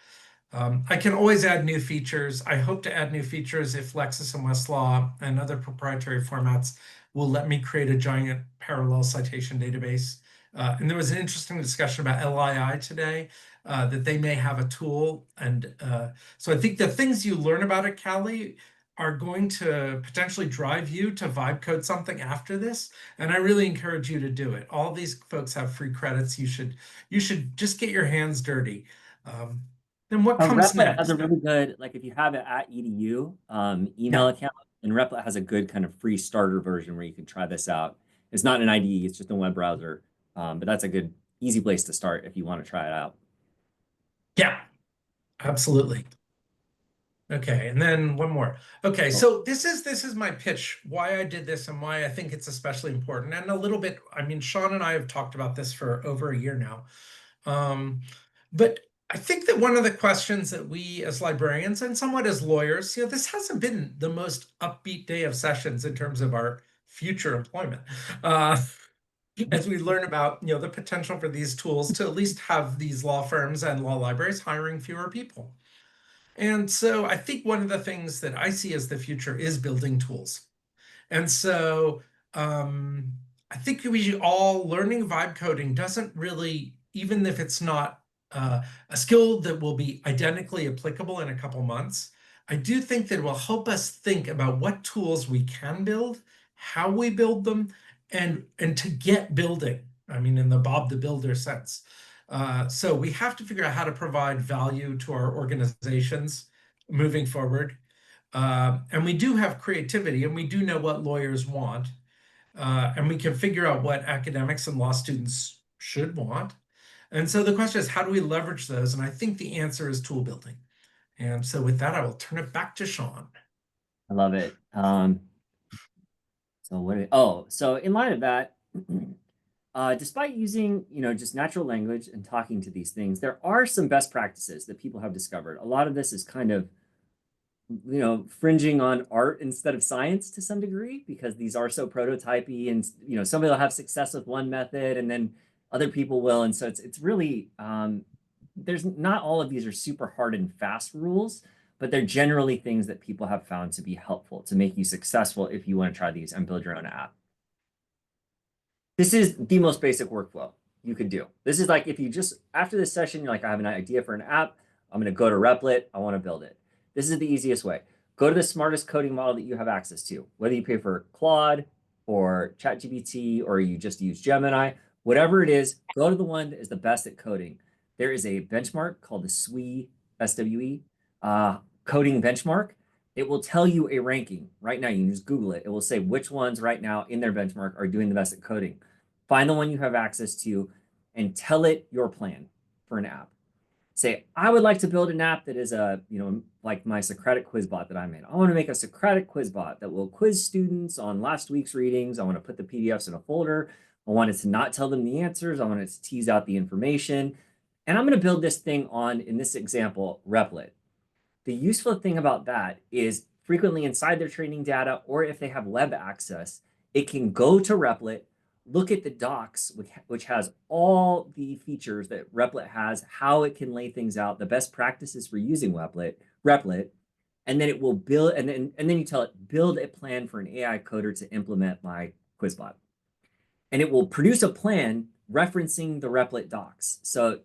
I can always add new features. I hope to add new features if Lexis and Westlaw and other proprietary formats will let me create a giant parallel citation database. And there was an interesting discussion about LII today, that they may have a tool. And so I think the things you learn about at CALI are going to potentially drive you to vibe code something after this. And I really encourage you to do it. All these folks have free credits. You should just get your hands dirty. Then what comes Replit has a next? really good, like if you have it at edu email Yeah, account, and Replit has a good kind of free starter version where you can try this out. It's not an IDE, it's just a web browser, but that's a good, easy place to start if you want to try it out. yeah, absolutely. Okay, and then one more. Okay, Oh, so this is my pitch, why I did this and why I think it's especially important. And a little bit, I mean, Sean and I have talked about this for over a year now. Um, but I think that one of the questions that we as librarians and somewhat as lawyers, this hasn't been the most upbeat day of sessions in terms of our future employment. Uh, as we learn about, the potential for these tools to at least have these law firms and law libraries hiring fewer people. And so I think one of the things that I see as the future is building tools. And so um, I think we all learning vibe coding doesn't really, even if it's not a skill that will be identically applicable in a couple months, I do think that it will help us think about what tools we can build, how we build them, and to get building. I mean, in the Bob the Builder sense. So we have to figure out how to provide value to our organizations moving forward. And we do have creativity, and we do know what lawyers want, and we can figure out what academics and law students should want. And so the question is, how do we leverage those? And I think the answer is tool building. And so with that, I will turn it back to Sean. I love it. So in line of that, despite using, just natural language and talking to these things, there are some best practices that people have discovered. A lot of this is kind of, fringing on art instead of science to some degree, because these are so prototypey, and, somebody will have success with one method and then other people will. And so it's really, there's not all of these are super hard and fast rules, but they're generally things that people have found to be helpful to make you successful if you want to try these and build your own app. This is the most basic workflow you could do. This is like if you just, after this session, you're like, I have an idea for an app. I'm going to go to Replit. I want to build it. This is the easiest way. Go to the smartest coding model that you have access to, whether you pay for Claude or ChatGPT or you just use Gemini, whatever it is, go to the one that is the best at coding. There is a benchmark called the SWE, SWE, coding benchmark. It will tell you a ranking right now. You can just Google it. It will say which ones right now in their benchmark are doing the best at coding. Find the one you have access to and tell it your plan for an app. Say, I would like to build an app that is like my Socratic quiz bot that I made. I want to make a Socratic quiz bot that will quiz students on last week's readings. I want to put the PDFs in a folder. I want it to not tell them the answers. I want it to tease out the information. And I'm going to build this thing on, in this example, Replit. The useful thing about that is frequently inside their training data, or if they have web access, it can go to Replit, look at the docs, which has all the features that Replit has, how it can lay things out, the best practices for using Replit, and then it will build, and then you tell it, build a plan for an AI coder to implement my Quizbot. And it will produce a plan referencing the Replit docs. So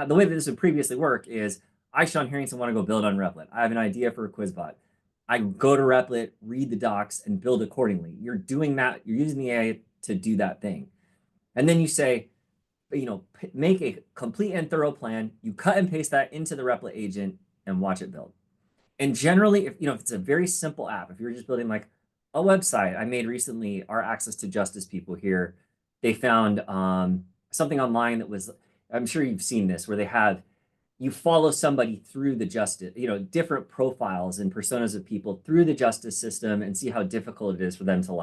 the way that this would previously work is I, Sean Harrington, want to go build on Replit. I have an idea for a Quizbot. I go to Replit, read the docs, and build accordingly. You're doing that. You're using the AI to do that thing. And then you say, make a complete and thorough plan. You cut and paste that into the Replit agent and watch it build. And generally, if it's a very simple app, if you're just building like a website, I made recently, our access to justice people here, they found something online that was, I'm sure you've seen this, where you follow somebody through the justice, different profiles and personas of people through the justice system and see how difficult it is for them to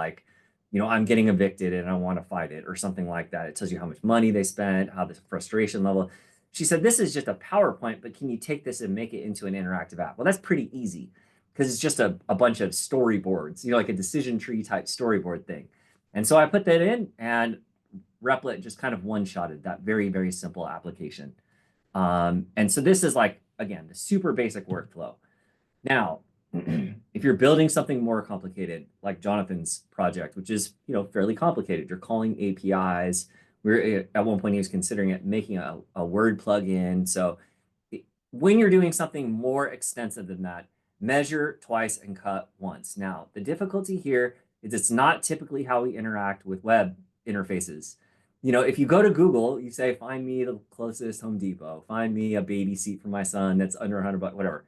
I'm getting evicted and I want to fight it or something like that. It tells you how much money they spent, how the frustration level. She said, this is just a PowerPoint, but can you take this and make it into an interactive app? Well, that's pretty easy because it's just a bunch of storyboards, like a decision tree type storyboard thing. And so I put that in, and Replit just kind of one-shotted that very, very simple application. And so this is like, again, the super basic workflow. Now, if you're building something more complicated, like Jonathan's project, which is, fairly complicated, you're calling APIs. At one point, he was considering making a Word plugin. So when you're doing something more extensive than that, measure twice and cut once. Now, the difficulty here is it's not typically how we interact with web interfaces. If you go to Google, you say, find me the closest Home Depot, find me a baby seat for my son that's under $100, whatever.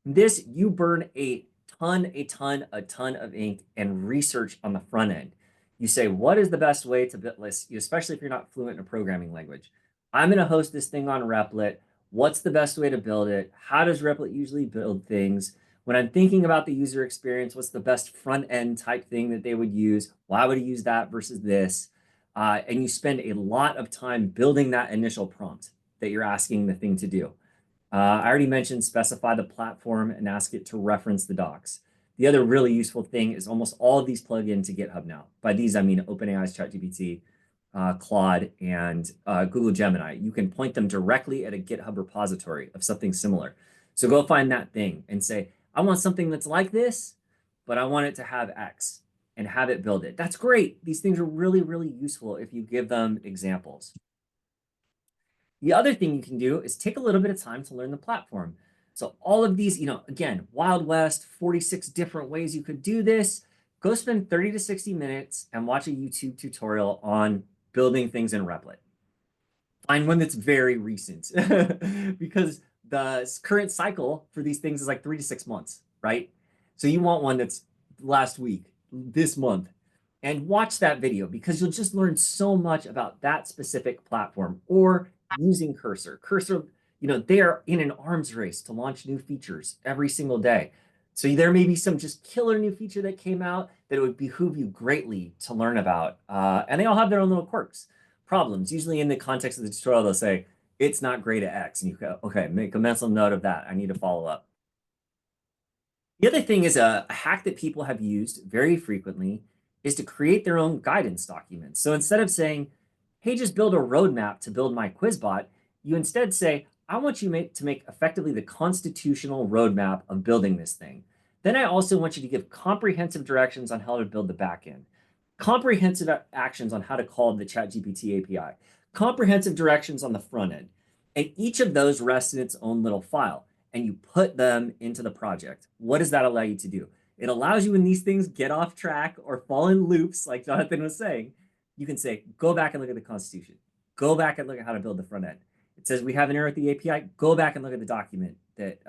This, you burn a ton of ink and research on the front end. You say, what is the best way to build this, especially if you're not fluent in a programming language? I'm going to host this thing on Replit. What's the best way to build it? How does Replit usually build things? When I'm thinking about the user experience, what's the best front end type thing that they would use? Why would I use that versus this? And you spend a lot of time building that initial prompt that you're asking the thing to do. I already mentioned specify the platform and ask it to reference the docs. The other really useful thing is almost all of these plug into GitHub now. By these, I mean OpenAI's ChatGPT, Claude, and Google Gemini. You can point them directly at a GitHub repository of something similar. So go find that thing and say, I want something that's like this, but I want it to have X, and have it build it. That's great. These things are really, really useful if you give them examples. The other thing you can do is take a little bit of time to learn the platform. So all of these, again, Wild West, 46 different ways you could do this. Go spend 30 to 60 minutes and watch a YouTube tutorial on building things in Replit. Find one that's very recent because the current cycle for these things is like 3 to 6 months, right? So you want one that's last week, this month, and watch that video because you'll just learn so much about that specific platform or using Cursor. Cursor, they are in an arms race to launch new features every single day. So there may be some just killer new feature that came out that it would behoove you greatly to learn about. And they all have their own little quirks, problems. Usually in the context of the tutorial, they'll say, it's not great at X. And you go, okay, make a mental note of that. I need to follow up. The other thing is a hack that people have used very frequently is to create their own guidance documents. So instead of saying, hey, just build a roadmap to build my QuizBot, you instead say, I want you to make effectively the constitutional roadmap of building this thing. Then I also want you to give comprehensive directions on how to build the backend, comprehensive actions on how to call the ChatGPT API, comprehensive directions on the front end. And each of those rests in its own little file, and you put them into the project. What does that allow you to do? It allows you, when these things get off track or fall in loops, like Jonathan was saying, you can say, go back and look at the Constitution. Go back and look at how to build the front end. It says we have an error with the API. Go back and look at the document that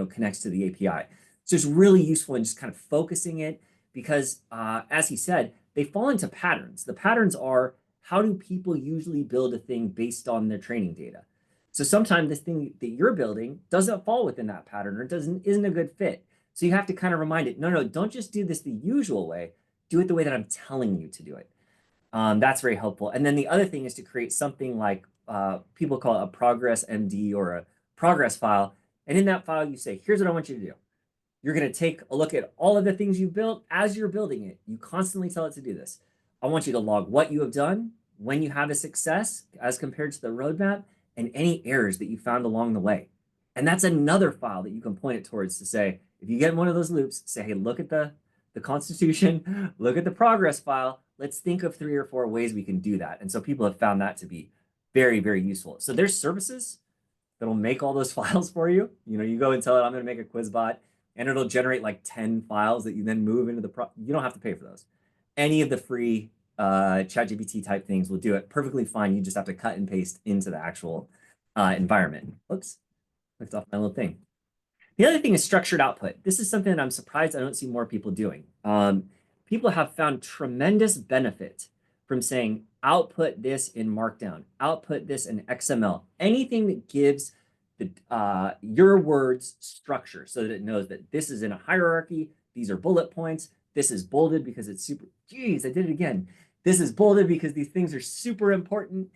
connects to the API. So it's really useful in just kind of focusing it because, as he said, they fall into patterns. The patterns are, how do people usually build a thing based on their training data? So sometimes this thing that you're building doesn't fall within that pattern or isn't a good fit. So you have to kind of remind it, no, don't just do this the usual way. Do it the way that I'm telling you to do it. That's very helpful. And then the other thing is to create something like people call it a progress MD or a progress file. And in that file, you say, here's what I want you to do. You're going to take a look at all of the things you've built as you're building it. You constantly tell it to do this. I want you to log what you have done, when you have a success as compared to the roadmap, and any errors that you found along the way. And that's another file that you can point it towards to say, if you get in one of those loops, say, hey, look at the Constitution, look at the progress file. Let's think of 3 or 4 ways we can do that. And so people have found that to be very, very useful. So there's services that'll make all those files for you. You go and tell it, I'm going to make a QuizBot, and it'll generate like 10 files that you then move into you don't have to pay for those. Any of the free ChatGPT type things will do it perfectly fine. You just have to cut and paste into the actual environment. Oops, clicked off my little thing. The other thing is structured output. This is something that I'm surprised I don't see more people doing. People have found tremendous benefit from saying, output this in Markdown, output this in XML, anything that gives your words structure so that it knows that this is in a hierarchy, these are bullet points, this is bolded because it's super, geez, I did it again. This is bolded because these things are super important.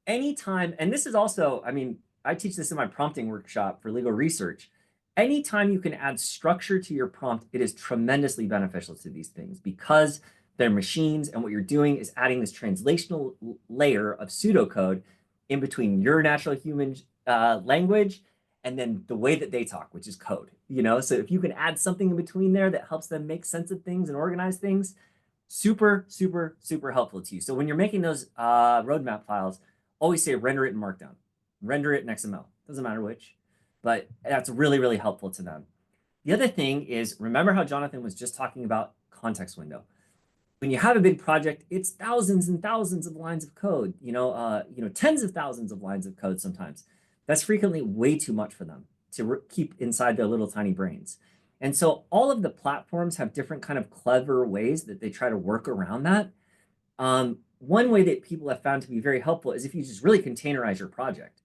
anytime, and this is also, I mean, I teach this in my prompting workshop for legal research. Anytime you can add structure to your prompt, it is tremendously beneficial to these things because they're machines, and what you're doing is adding this translational layer of pseudocode in between your natural human language and then the way that they talk, which is code. So if you can add something in between there that helps them make sense of things and organize things, super, super, super helpful to you. So when you're making those roadmap files, always say render it in Markdown, render it in XML. Doesn't matter which, but that's really, really helpful to them. The other thing is, remember how Jonathan was just talking about context window. When you have a big project, it's thousands and thousands of lines of code, tens of thousands of lines of code sometimes. That's frequently way too much for them to keep inside their little tiny brains. And so all of the platforms have different kind of clever ways that they try to work around that. One way that people have found to be very helpful is if you just really containerize your project.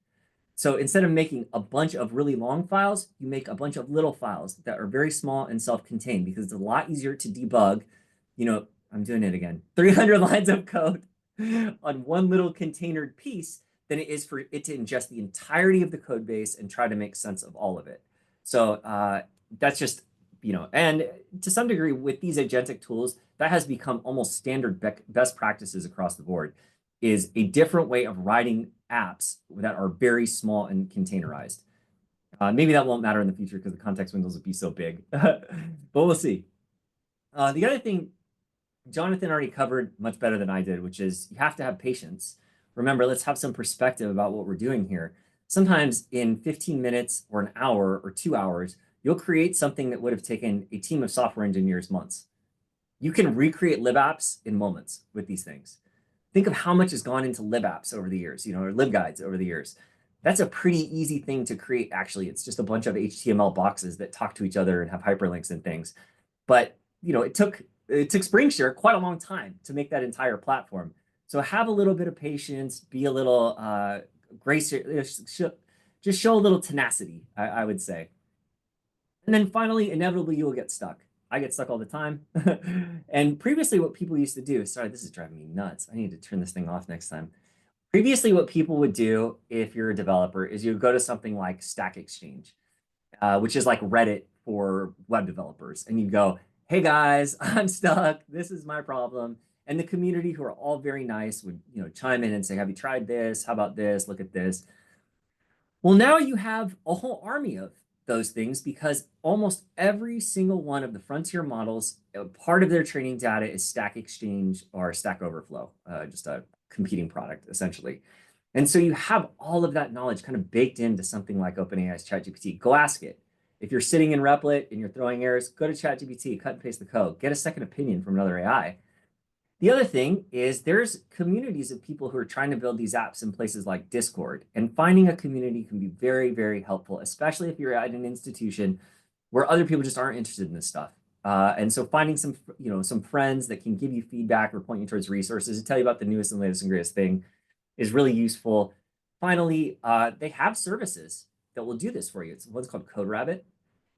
So instead of making a bunch of really long files, you make a bunch of little files that are very small and self-contained because it's a lot easier to debug. I'm doing it again, 300 lines of code on one little containered piece than it is for it to ingest the entirety of the code base and try to make sense of all of it. So that's just, and to some degree with these agentic tools, that has become almost standard best practices across the board, is a different way of writing apps that are very small and containerized. Maybe that won't matter in the future because the context windows will be so big, but we'll see. The other thing Jonathan already covered much better than I did, which is you have to have patience. Remember, let's have some perspective about what we're doing here. Sometimes in 15 minutes or an hour or 2 hours, you'll create something that would have taken a team of software engineers months. You can recreate libapps in moments with these things. Think of how much has gone into libapps over the years, or libguides over the years. That's a pretty easy thing to create, actually. It's just a bunch of HTML boxes that talk to each other and have hyperlinks and things. But, it took SpringShare quite a long time to make that entire platform. So have a little bit of patience, be a little gracious, just show a little tenacity, I would say. And then finally, inevitably, you will get stuck. I get stuck all the time. And previously, what people used to do, sorry, this is driving me nuts. I need to turn this thing off next time. Previously, what people would do if you're a developer is you go to something like Stack Exchange, which is like Reddit for web developers. And you go, hey guys, I'm stuck. This is my problem. And the community, who are all very nice, would chime in and say, have you tried this? How about this? Look at this. Well, now you have a whole army of those things because almost every single one of the frontier models, part of their training data is Stack Exchange or Stack Overflow, just a competing product, essentially. And so you have all of that knowledge kind of baked into something like OpenAI's ChatGPT. Go ask it. If you're sitting in Replit and you're throwing errors, go to ChatGPT, cut and paste the code, get a second opinion from another AI. The other thing is there's communities of people who are trying to build these apps in places like Discord, and finding a community can be very, very helpful, especially if you're at an institution where other people just aren't interested in this stuff. And so finding some friends that can give you feedback or point you towards resources to tell you about the newest and latest and greatest thing is really useful. Finally, they have services that will do this for you. It's what's called CodeRabbit.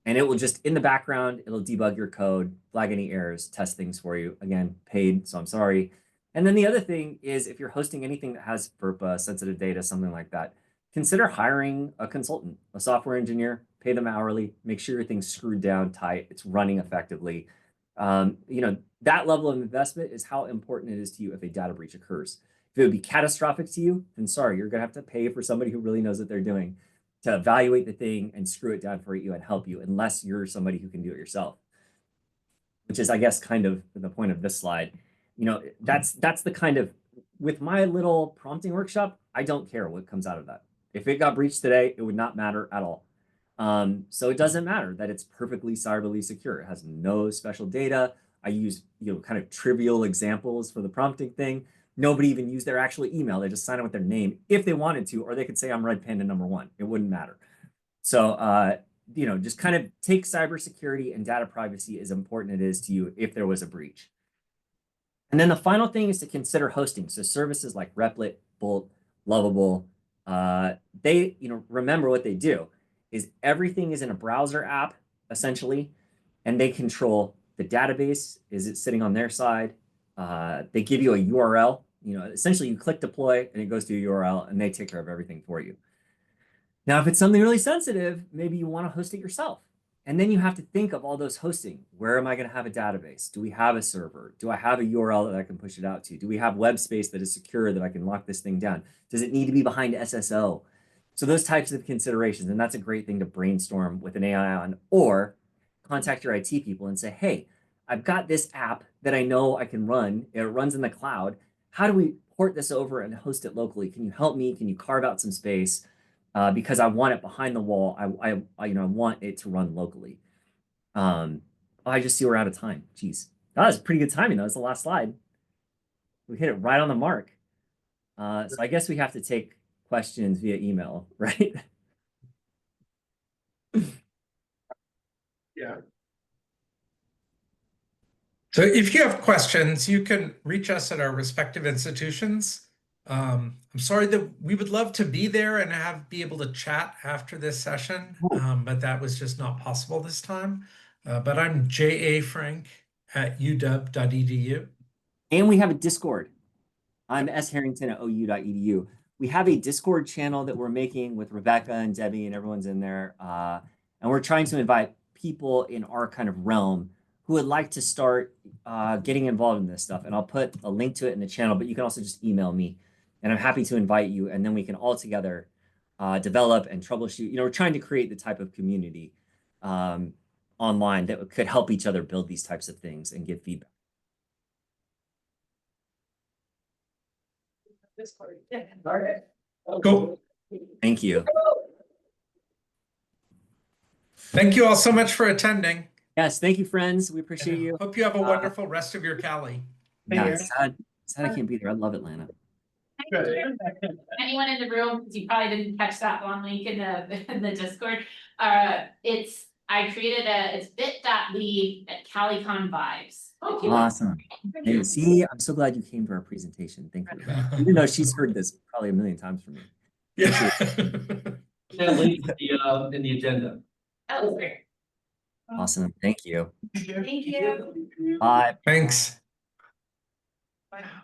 And it will just, in the background, it'll debug your code, flag any errors, test things for you. Again, paid, so I'm sorry. And then the other thing is if you're hosting anything that has FERPA, sensitive data, something like that, consider hiring a consultant, a software engineer, pay them hourly, make sure your thing's screwed down tight, it's running effectively. That level of investment is how important it is to you if a data breach occurs. If it would be catastrophic to you, then sorry, you're gonna have to pay for somebody who really knows what they're doing to evaluate the thing and screw it down for you and help you, unless you're somebody who can do it yourself, which is, I guess, kind of the point of this slide. That's the kind of, with my little prompting workshop, I don't care what comes out of that. If it got breached today, it would not matter at all. So it doesn't matter that it's perfectly cyberly secure. It has no special data. I use kind of trivial examples for the prompting thing. Nobody even used their actual email. They just sign it with their name if they wanted to, or they could say I'm Red Panda #1. It wouldn't matter. So, just kind of take cybersecurity and data privacy as important it is to you if there was a breach. And then the final thing is to consider hosting. So services like Replit, Bolt, Lovable, they, remember what they do is everything is in a browser app, essentially, and they control the database. Is it sitting on their side? They give you a URL essentially you click deploy and it goes to your URL and they take care of everything for you. Now, if it's something really sensitive, maybe you want to host it yourself. And then you have to think of all those hosting. Where am I going to have a database? Do we have a server? Do I have a URL that I can push it out to? Do we have web space that is secure that I can lock this thing down? Does it need to be behind SSO? So those types of considerations, and that's a great thing to brainstorm with an AI on, or contact your IT people and say, hey, I've got this app that I know I can run. It runs in the cloud. How do we port this over and host it locally? Can you help me? Can you carve out some space? Because I want it behind the wall. I want it to run locally. I just see we're out of time. Jeez, that was pretty good timing. That was the last slide. We hit it right on the mark. So I guess we have to take questions via email, right? Yeah. So if you have questions, you can reach us at our respective institutions. I'm sorry that we would love to be there and be able to chat after this session, but that was just not possible this time. But I'm J.A. Frank at uw.edu. And we have a Discord. I'm S. Harrington at ou.edu. We have a Discord channel that we're making with Rebecca and Debbie, and everyone's in there. And we're trying to invite people in our kind of realm who would like to start getting involved in this stuff. And I'll put a link to it in the channel, but you can also just email me. And I'm happy to invite you. And then we can all together develop and troubleshoot. We're trying to create the type of community online that could help each other build these types of things and give feedback. Discord. Yeah. All right. Cool. Thank you. Thank you all so much for attending. Yes, thank you, friends. We appreciate you. Hope you have a wonderful rest of your CALI. Yeah, sad I can't be there. I love Atlanta. Anyone in the room, because you probably didn't catch that one link in the Discord. I created it's bit.ly/CaliCon vibes. Awesome. Hey, see, I'm so glad you came to our presentation. Thank you. Even though she's heard this probably a million times from me. Yeah. Link in the agenda. That was great. Awesome. Thank you. Thank you. Bye. Thanks. Bye now.